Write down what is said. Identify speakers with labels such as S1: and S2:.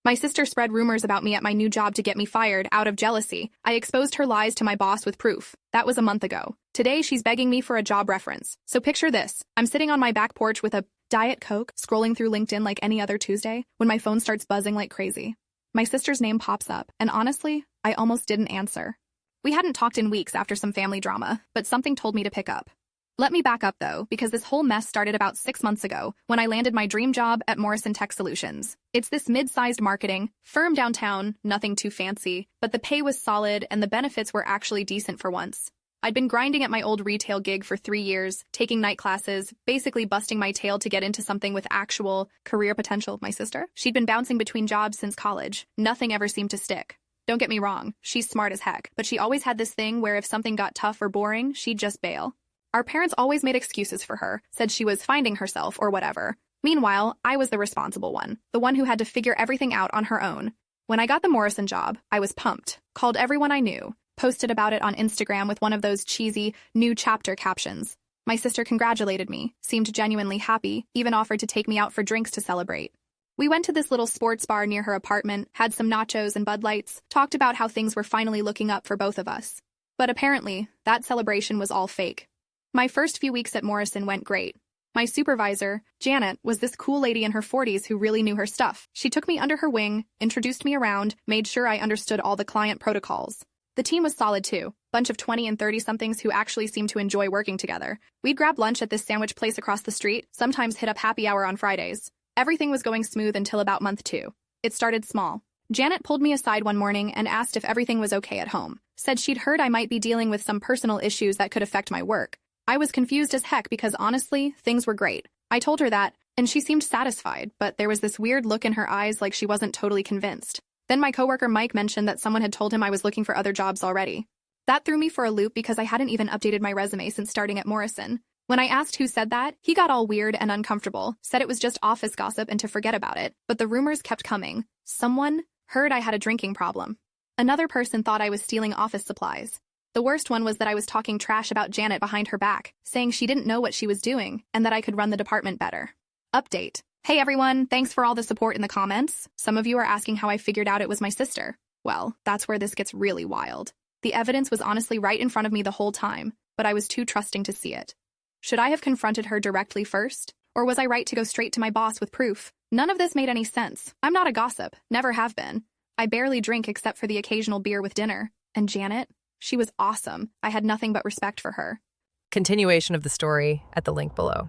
S1: My sister spread rumors about me at my new job to get me fired out of jealousy. I exposed her lies to my boss with proof. That was a month ago. Today, she's begging me for a job reference. So picture this. I'm sitting on my back porch with a Diet Coke, scrolling through LinkedIn like any other Tuesday, when my phone starts buzzing like crazy. My sister's name pops up, and honestly, I almost didn't answer. We hadn't talked in weeks after some family drama, but something told me to pick up. Let me back up, though, because this whole mess started about 6 months ago when I landed my dream job at Morrison Tech Solutions. It's this mid-sized marketing firm downtown, nothing too fancy, but the pay was solid and the benefits were actually decent for once. I'd been grinding at my old retail gig for 3 years, taking night classes, basically busting my tail to get into something with actual career potential. My sister? She'd been bouncing between jobs since college. Nothing ever seemed to stick. Don't get me wrong, she's smart as heck, but she always had this thing where if something got tough or boring, she'd just bail. Our parents always made excuses for her, said she was finding herself or whatever. Meanwhile, I was the responsible one, the one who had to figure everything out on her own. When I got the Morrison job, I was pumped, called everyone I knew, posted about it on Instagram with one of those cheesy, new chapter captions. My sister congratulated me, seemed genuinely happy, even offered to take me out for drinks to celebrate. We went to this little sports bar near her apartment, had some nachos and Bud Lights, talked about how things were finally looking up for both of us. But apparently, that celebration was all fake. My first few weeks at Morrison went great. My supervisor, Janet, was this cool lady in her 40s who really knew her stuff. She took me under her wing, introduced me around, made sure I understood all the client protocols. The team was solid too, bunch of 20 and 30-somethings who actually seemed to enjoy working together. We'd grab lunch at this sandwich place across the street, sometimes hit up happy hour on Fridays. Everything was going smooth until about month 2. It started small. Janet pulled me aside one morning and asked if everything was okay at home. Said she'd heard I might be dealing with some personal issues that could affect my work. I was confused as heck because honestly, things were great. I told her that, and she seemed satisfied, but there was this weird look in her eyes like she wasn't totally convinced. Then my coworker Mike mentioned that someone had told him I was looking for other jobs already. That threw me for a loop because I hadn't even updated my resume since starting at Morrison. When I asked who said that, he got all weird and uncomfortable, said it was just office gossip and to forget about it, but the rumors kept coming. Someone heard I had a drinking problem. Another person thought I was stealing office supplies. The worst one was that I was talking trash about Janet behind her back, saying she didn't know what she was doing and that I could run the department better. Update. Hey everyone, thanks for all the support in the comments. Some of you are asking how I figured out it was my sister. Well, that's where this gets really wild. The evidence was honestly right in front of me the whole time, but I was too trusting to see it. Should I have confronted her directly first? Or was I right to go straight to my boss with proof? None of this made any sense. I'm not a gossip, never have been. I barely drink except for the occasional beer with dinner. And Janet? She was awesome. I had nothing but respect for her.
S2: Continuation of the story at the link below.